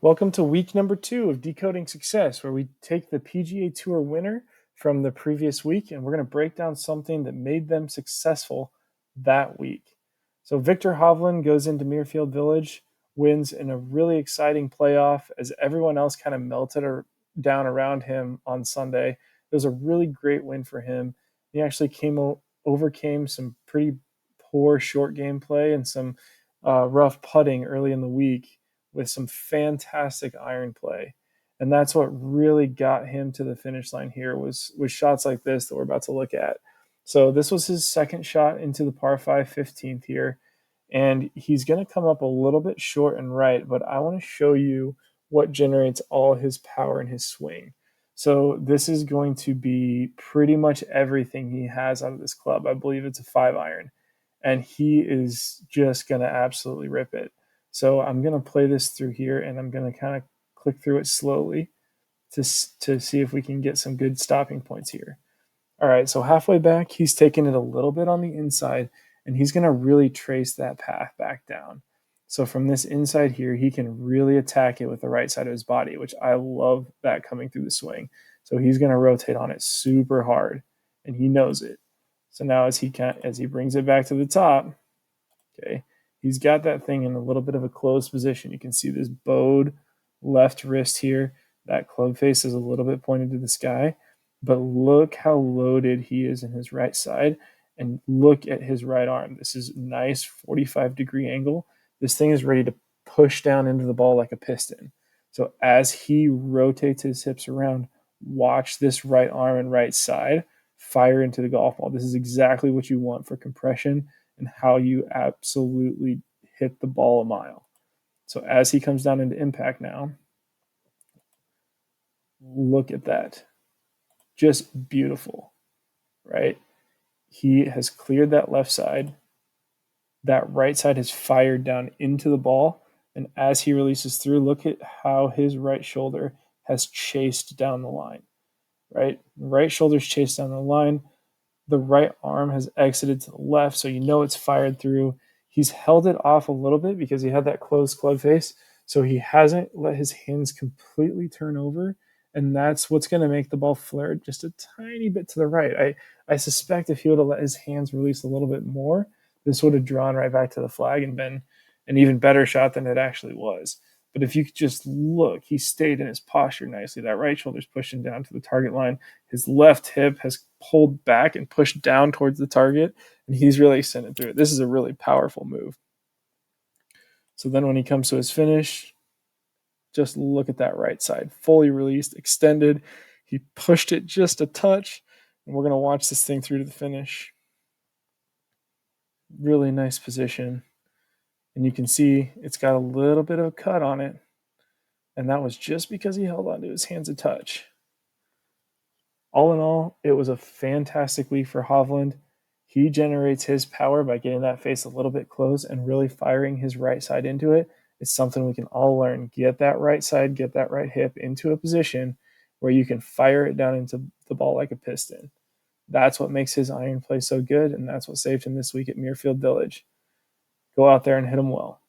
Welcome to week number 2 of Decoding Success, where we take the PGA Tour winner from the previous week and we're going to break down something that made them successful that week. So Viktor Hovland goes into Muirfield Village, wins in a really exciting playoff as everyone else kind of melted down around him on Sunday. It was a really great win for him. He actually overcame some pretty poor short game play and some rough putting early in the week with some fantastic iron play. And that's what really got him to the finish line here was shots like this that we're about to look at. So this was his second shot into the par 5 15th here. And he's going to come up a little bit short and right, but I want to show you what generates all his power in his swing. So this is going to be pretty much everything he has out of this club. I believe it's a 5-iron. And he is just going to absolutely rip it. So I'm going to play this through here, and I'm going to kind of click through it slowly to see if we can get some good stopping points here. All right, so halfway back, he's taking it a little bit on the inside, and he's going to really trace that path back down. So from this inside here, he can really attack it with the right side of his body, which I love that coming through the swing. So he's going to rotate on it super hard, and he knows it. So now as he brings it back to the top, okay, he's got that thing in a little bit of a closed position. You can see this bowed left wrist here. That club face is a little bit pointed to the sky, but look how loaded he is in his right side, and look at his right arm. This is a nice 45-degree angle. This thing is ready to push down into the ball like a piston. So as he rotates his hips around, watch this right arm and right side fire into the golf ball. This is exactly what you want for compression and how you absolutely hit the ball a mile. So as he comes down into impact now, look at that. Just beautiful, right? He has cleared that left side. That right side has fired down into the ball. And as he releases through, look at how his right shoulder has chased down the line, right? Right shoulder's chased down the line. The right arm has exited to the left, so you know it's fired through. He's held it off a little bit because he had that closed club face, so he hasn't let his hands completely turn over, and that's what's going to make the ball flare just a tiny bit to the right. I suspect if he would have let his hands release a little bit more, this would have drawn right back to the flag and been an even better shot than it actually was. But if you could just look, he stayed in his posture nicely. That right shoulder's pushing down to the target line. His left hip has pulled back and pushed down towards the target, and he's really sent it through it. This is a really powerful move. So then when he comes to his finish, just look at that right side. Fully released, extended. He pushed it just a touch, and we're going to watch this thing through to the finish. Really nice position. And you can see it's got a little bit of a cut on it. And that was just because he held onto his hands a touch. All in all, it was a fantastic week for Hovland. He generates his power by getting that face a little bit close and really firing his right side into it. It's something we can all learn. Get that right side, get that right hip into a position where you can fire it down into the ball like a piston. That's what makes his iron play so good, and that's what saved him this week at Muirfield Village. Go out there and hit him well.